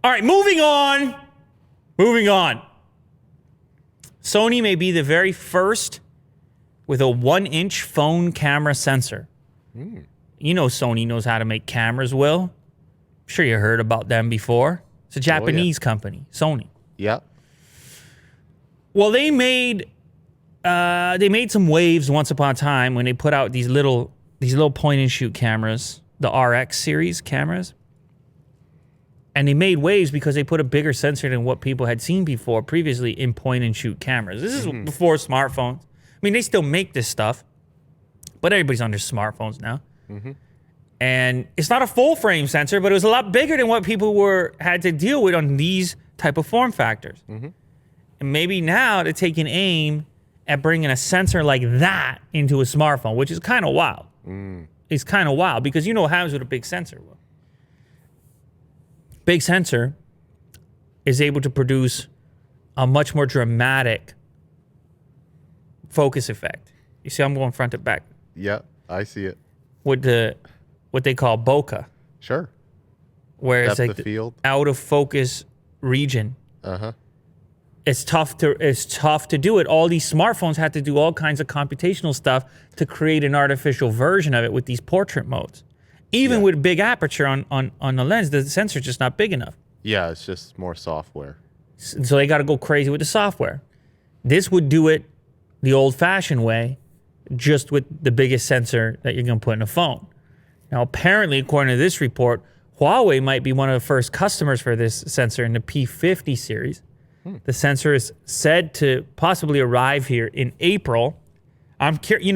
All right, moving on. Moving on. Sony may be the very first with a 1-inch phone camera sensor. You know Sony knows how to make cameras, Will. I'm sure you heard about them before. It's a Japanese company, Sony. Yeah. Well, they made some waves once upon a time when they put out these little point-and-shoot cameras, the RX series cameras. And they made waves because they put a bigger sensor than what people had seen before previously in point-and-shoot cameras. This is before smartphones. I mean, they still make this stuff, but everybody's on their smartphones now. And it's not a full-frame sensor, but it was a lot bigger than what people had to deal with on these type of form factors. And maybe now they're taking aim at bringing a sensor like that into a smartphone, which is kind of wild. It's kind of wild because you know what happens with a big sensor. Will. Big sensor is able to produce a much more dramatic focus effect. You see, I'm going front to back. Yeah, I see it. With what they call bokeh. Sure. Where it's Depth like of field. out of focus region. It's tough to do it. All these smartphones have to do all kinds of computational stuff to create an artificial version of it with these portrait modes. Even with big aperture on the lens, the sensor's just not big enough. Yeah, it's just more software. So they got to go crazy with the software. This would do it the old-fashioned way, just with the biggest sensor that you're going to put in a phone. Now, apparently, according to this report, Huawei might be one of the first customers for this sensor in the P50 series. The sensor is said to possibly arrive here in April. I'm curious,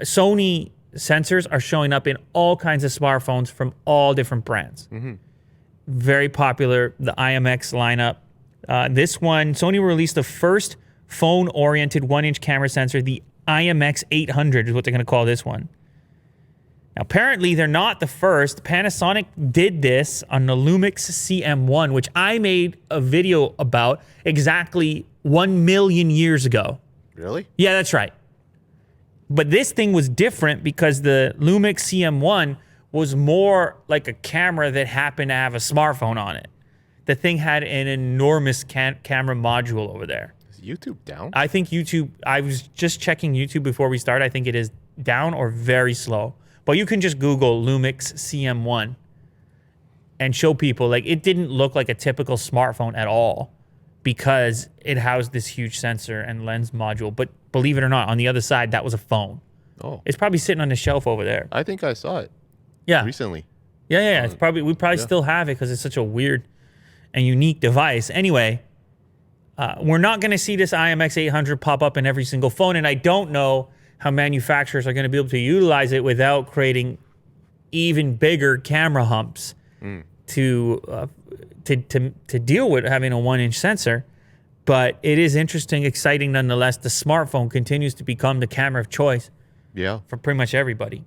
Sony sensors are showing up in all kinds of smartphones from all different brands. Very popular, the IMX lineup. This one, Sony released the first phone-oriented 1-inch camera sensor, the IMX 800 is what they're going to call this one. Now, apparently, they're not the first. Panasonic did this on the Lumix CM1, which I made a video about exactly 1 million years ago. Really? Yeah, that's right. But this thing was different because the Lumix CM1 was more like a camera that happened to have a smartphone on it. The thing had an enormous camera module over there. Is YouTube down? I think YouTube, I was just checking YouTube before we started. I think it is down or very slow. But you can just Google Lumix CM1 and show people, like, it didn't look like a typical smartphone at all because it housed this huge sensor and lens module. But believe it or not, on the other side, that was a phone. Oh. It's probably sitting on the shelf over there. I think I saw it. Yeah. Recently. Yeah. It's probably, we probably still have it because it's such a weird and unique device. Anyway, we're not going to see this IMX 800 pop up in every single phone, and I don't know how manufacturers are going to be able to utilize it without creating even bigger camera humps to deal with having a 1-inch sensor. But it is interesting, exciting nonetheless. The smartphone continues to become the camera of choice Yeah. for pretty much everybody.